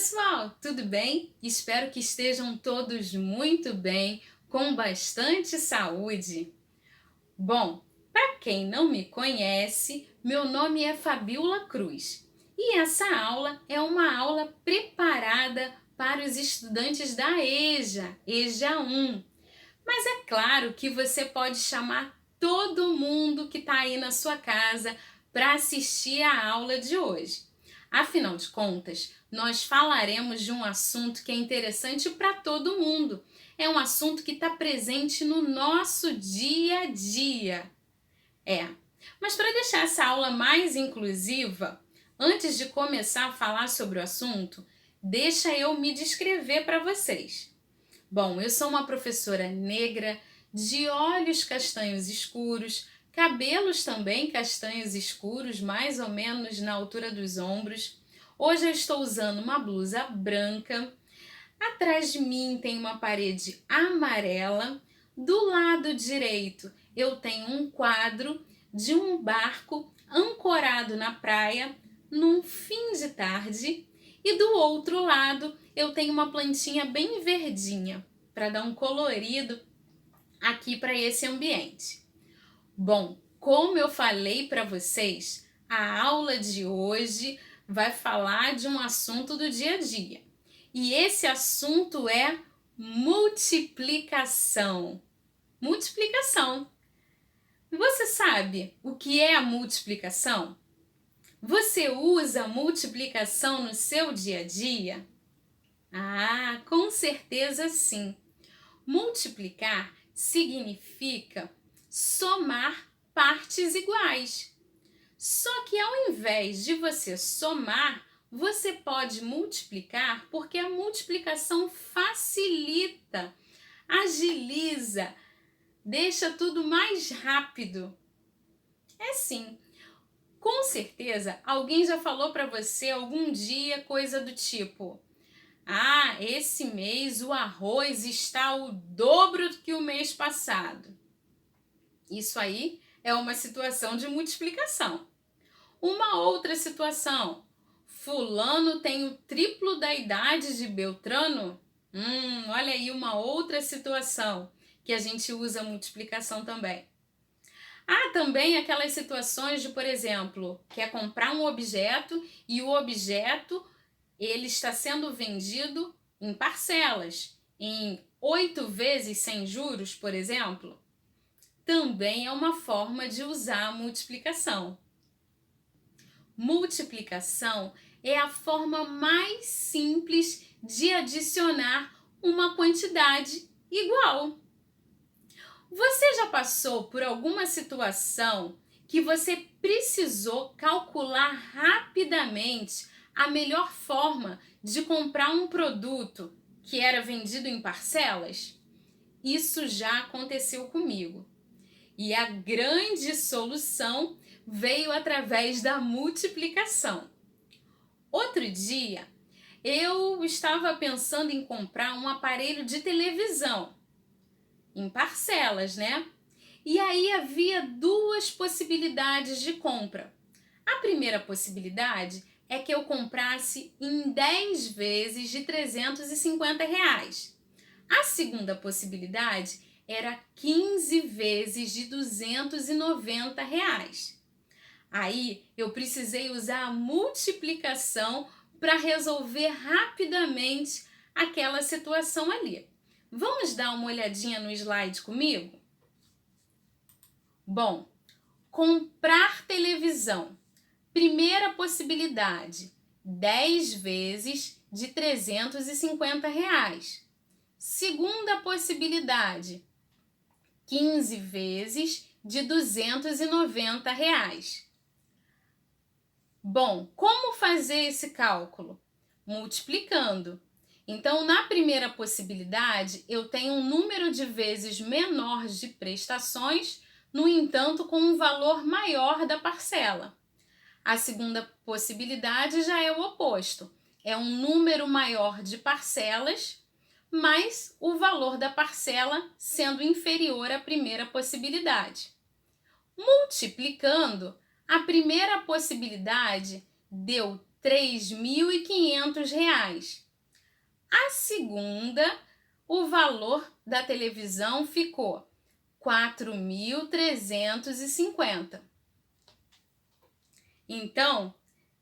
pessoal, tudo bem? Espero que estejam todos muito bem, com bastante saúde. Bom, para quem não me conhece, meu nome é Fabiola Cruz e essa aula é uma aula preparada para os estudantes da EJA 1. Mas é claro que você pode chamar todo mundo que está aí na sua casa para assistir a aula de hoje. Afinal de contas, nós falaremos de um assunto que é interessante para todo mundo. É um assunto que está presente no nosso dia a dia. Mas para deixar essa aula mais inclusiva, antes de começar a falar sobre o assunto, deixa eu me descrever para vocês. Bom, eu sou uma professora negra, de olhos castanhos escuros, cabelos também castanhos escuros, mais ou menos na altura dos ombros. Hoje eu estou usando uma blusa branca. Atrás de mim tem uma parede amarela. Do lado direito eu tenho um quadro de um barco ancorado na praia num fim de tarde. E do outro lado eu tenho uma plantinha bem verdinha para dar um colorido aqui para esse ambiente. Bom, como eu falei para vocês, a aula de hoje vai falar de um assunto do dia a dia. E esse assunto é multiplicação. Multiplicação. Você sabe o que é a multiplicação? Você usa multiplicação no seu dia a dia? Ah, com certeza sim. Multiplicar significa somar partes iguais. Só que ao invés de você somar, você pode multiplicar porque a multiplicação facilita, agiliza, deixa tudo mais rápido. É sim. Com certeza, alguém já falou para você algum dia coisa do tipo: ah, esse mês o arroz está o dobro do que o mês passado. Isso aí é uma situação de multiplicação. Uma outra situação: fulano tem o triplo da idade de Beltrano? Olha aí uma outra situação que a gente usa multiplicação também. Há também aquelas situações de, por exemplo, quer comprar um objeto e o objeto ele está sendo vendido em parcelas, em 8 vezes sem juros, por exemplo. Também é uma forma de usar a multiplicação. Multiplicação é a forma mais simples de adicionar uma quantidade igual. Você já passou por alguma situação que você precisou calcular rapidamente a melhor forma de comprar um produto que era vendido em parcelas? Isso já aconteceu comigo. E a grande solução veio através da multiplicação. Outro dia, eu estava pensando em comprar um aparelho de televisão em parcelas, né? E aí havia duas possibilidades de compra. A primeira possibilidade é que eu comprasse em 10 vezes de R$ 350. A segunda possibilidade era 15 vezes de R$ 290. Aí eu precisei usar a multiplicação para resolver rapidamente aquela situação ali. Vamos dar uma olhadinha no slide comigo? Bom, comprar televisão. Primeira possibilidade, 10 vezes de R$ 350. Segunda possibilidade, 15 vezes de R$ 290. Bom, como fazer esse cálculo? Multiplicando. Então, na primeira possibilidade, eu tenho um número de vezes menor de prestações, no entanto, com um valor maior da parcela. A segunda possibilidade já é o oposto. É um número maior de parcelas, mas o valor da parcela sendo inferior à primeira possibilidade. Multiplicando, a primeira possibilidade deu R$ 3.500. A segunda, o valor da televisão ficou R$ 4.350. Então,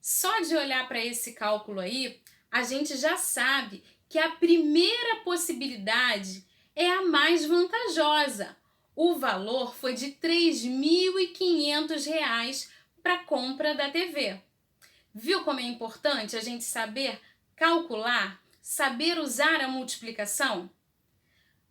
só de olhar para esse cálculo aí, a gente já sabe que a primeira possibilidade é a mais vantajosa. O valor foi de R$ 3.500 para a compra da TV. Viu como é importante a gente saber calcular, saber usar a multiplicação?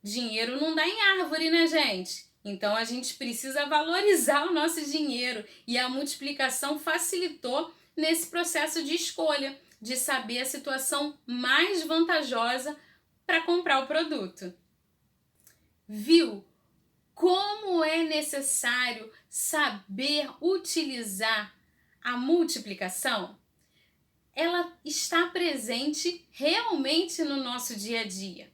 Dinheiro não dá em árvore, né, gente? Então a gente precisa valorizar o nosso dinheiro e a multiplicação facilitou nesse processo de escolha, de saber a situação mais vantajosa para comprar o produto. Viu como é necessário saber utilizar a multiplicação? Ela está presente realmente no nosso dia a dia.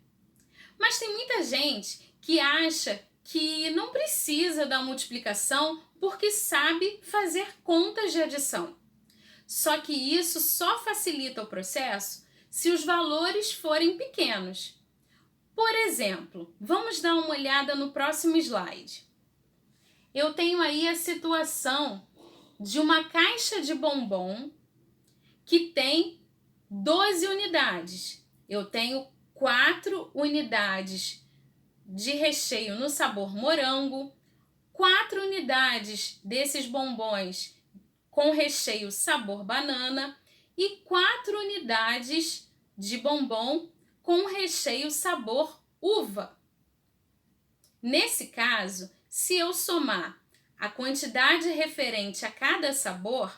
Mas tem muita gente que acha que não precisa da multiplicação porque sabe fazer contas de adição. Só que isso só facilita o processo se os valores forem pequenos. Por exemplo, vamos dar uma olhada no próximo slide. Eu tenho aí a situação de uma caixa de bombom que tem 12 unidades. Eu tenho 4 unidades de recheio no sabor morango, 4 unidades desses bombons com recheio sabor banana e 4 unidades de bombom com recheio sabor uva. Nesse caso, se eu somar a quantidade referente a cada sabor,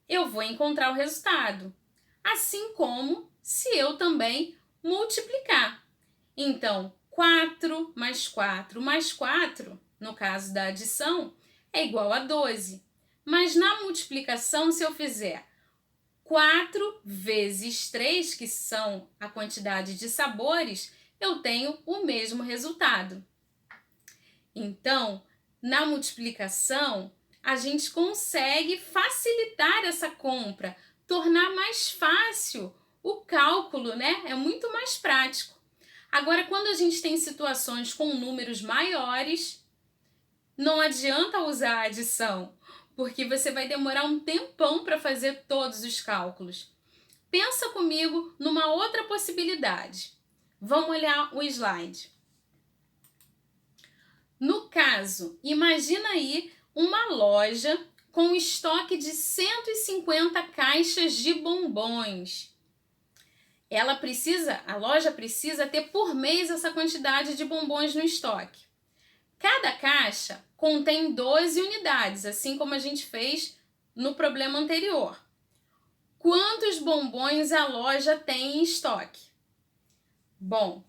eu vou encontrar o resultado, assim como se eu também multiplicar. Então, 4 mais 4 mais 4, no caso da adição, é igual a 12. Mas na multiplicação, se eu fizer 4 vezes 3, que são a quantidade de sabores, eu tenho o mesmo resultado. Então, na multiplicação, a gente consegue facilitar essa compra, tornar mais fácil o cálculo, né? É muito mais prático. Agora, quando a gente tem situações com números maiores, não adianta usar a adição, porque você vai demorar um tempão para fazer todos os cálculos. Pensa comigo numa outra possibilidade. Vamos olhar o slide. No caso, imagina aí uma loja com estoque de 150 caixas de bombons. A loja precisa ter por mês essa quantidade de bombons no estoque. Cada caixa contém 12 unidades, assim como a gente fez no problema anterior. Quantos bombons a loja tem em estoque? Bom,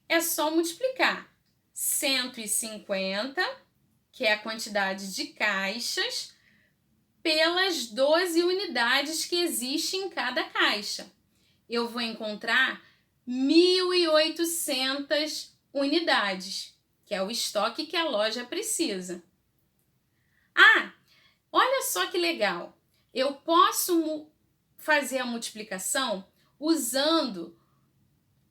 é só multiplicar 150, que é a quantidade de caixas, pelas 12 unidades que existem em cada caixa. Eu vou encontrar 1.800 unidades, que é o estoque que a loja precisa. Ah, olha só que legal! Eu posso fazer a multiplicação usando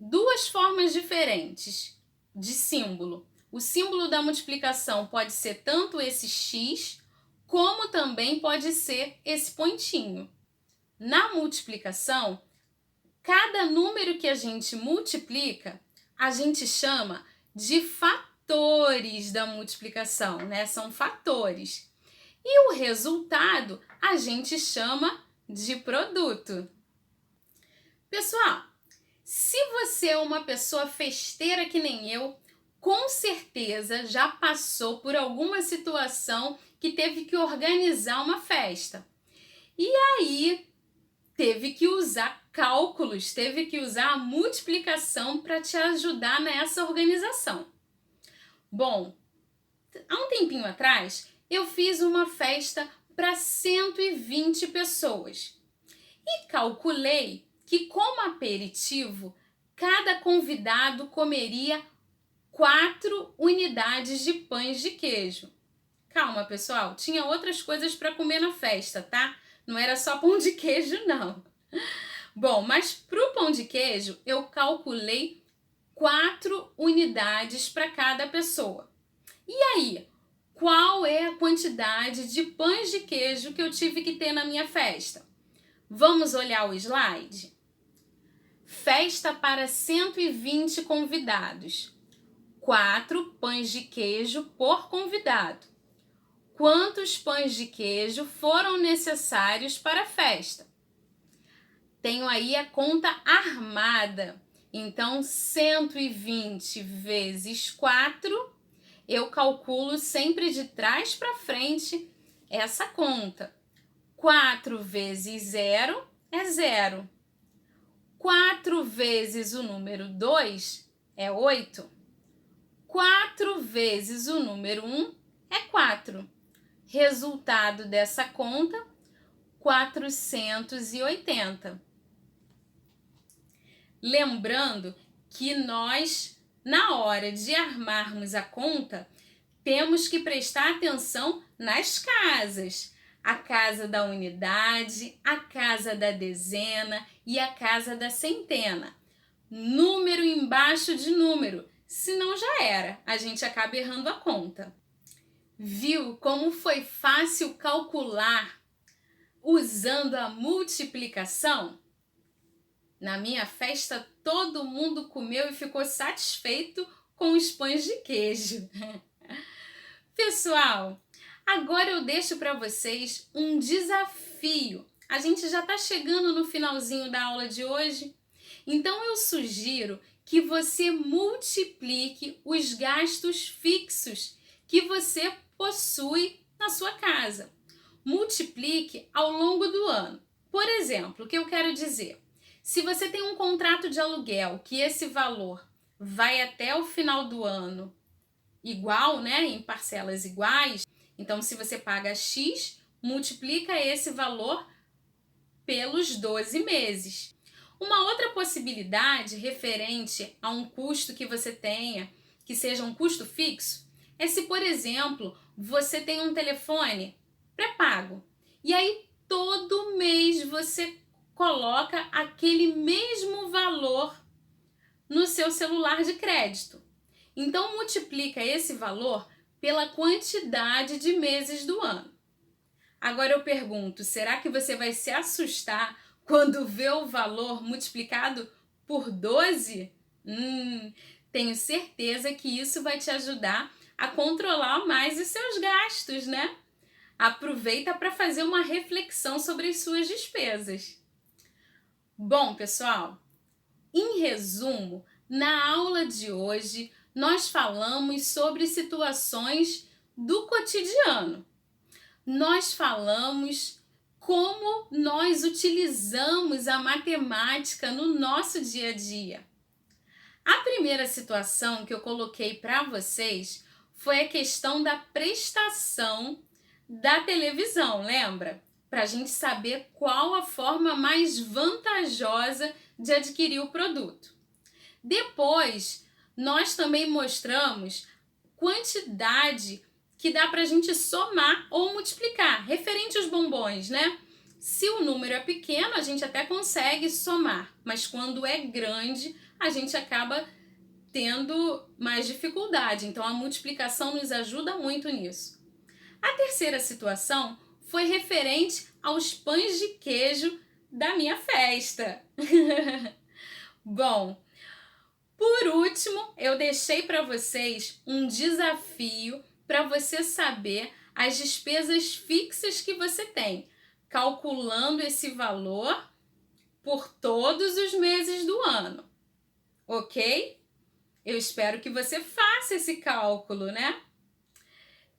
duas formas diferentes de símbolo. O símbolo da multiplicação pode ser tanto esse X, como também pode ser esse pontinho. Na multiplicação, cada número que a gente multiplica, a gente chama de fatores da multiplicação, né? São fatores. E o resultado a gente chama de produto. Pessoal, se você é uma pessoa festeira que nem eu, com certeza já passou por alguma situação que teve que organizar uma festa. E aí teve que usar cálculos, teve que usar a multiplicação para te ajudar nessa organização. Bom, há um tempinho atrás eu fiz uma festa para 120 pessoas e calculei que, como aperitivo, cada convidado comeria 4 unidades de pães de queijo. Calma, pessoal, tinha outras coisas para comer na festa, tá? Não era só pão de queijo, não. Bom, mas para o pão de queijo eu calculei 4 unidades para cada pessoa. E aí, qual é a quantidade de pães de queijo que eu tive que ter na minha festa? Vamos olhar o slide? Festa para 120 convidados. 4 pães de queijo por convidado. Quantos pães de queijo foram necessários para a festa? Tenho aí a conta armada. Então, 120 vezes 4, eu calculo sempre de trás para frente essa conta. 4 vezes 0 é 0. 4 vezes o número 2 é 8. 4 vezes o número 1 é 4. Resultado dessa conta, 480. Lembrando que nós, na hora de armarmos a conta, temos que prestar atenção nas casas. A casa da unidade, a casa da dezena e a casa da centena. Número embaixo de número, senão já era, a gente acaba errando a conta. Viu como foi fácil calcular usando a multiplicação? Na minha festa, todo mundo comeu e ficou satisfeito com os pães de queijo. Pessoal, agora eu deixo para vocês um desafio. A gente já está chegando no finalzinho da aula de hoje, então eu sugiro que você multiplique os gastos fixos que você possui na sua casa. Multiplique ao longo do ano. Por exemplo, o que eu quero dizer? Se você tem um contrato de aluguel que esse valor vai até o final do ano igual, né, em parcelas iguais, então se você paga X, multiplica esse valor pelos 12 meses. Uma outra possibilidade referente a um custo que você tenha, que seja um custo fixo, é se, por exemplo, você tem um telefone pré-pago e aí todo mês você coloca aquele mesmo valor no seu celular de crédito. Então, multiplica esse valor pela quantidade de meses do ano. Agora eu pergunto, será que você vai se assustar quando vê o valor multiplicado por 12? Tenho certeza que isso vai te ajudar a controlar mais os seus gastos, né? Aproveita para fazer uma reflexão sobre as suas despesas. Bom, pessoal, em resumo, na aula de hoje nós falamos sobre situações do cotidiano. Nós falamos como nós utilizamos a matemática no nosso dia a dia. A primeira situação que eu coloquei para vocês foi a questão da prestação da televisão, lembra? Para a gente saber qual a forma mais vantajosa de adquirir o produto. Depois, nós também mostramos quantidade que dá para a gente somar ou multiplicar, referente aos bombons, né? Se o número é pequeno, a gente até consegue somar, mas quando é grande, a gente acaba tendo mais dificuldade. Então, a multiplicação nos ajuda muito nisso. A terceira situação foi referente aos pães de queijo da minha festa. Bom, por último, eu deixei para vocês um desafio para você saber as despesas fixas que você tem, calculando esse valor por todos os meses do ano, ok? Eu espero que você faça esse cálculo, né?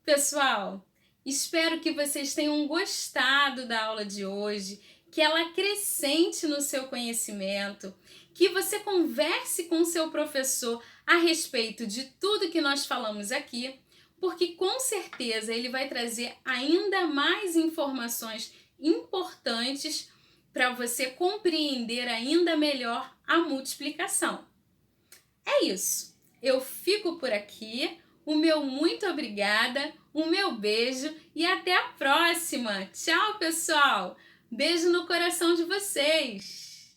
Pessoal, espero que vocês tenham gostado da aula de hoje, que ela acrescente no seu conhecimento, que você converse com o seu professor a respeito de tudo que nós falamos aqui, porque com certeza ele vai trazer ainda mais informações importantes para você compreender ainda melhor a multiplicação. É isso. Eu fico por aqui. O meu muito obrigada, o meu beijo e até a próxima. Tchau, pessoal! Beijo no coração de vocês!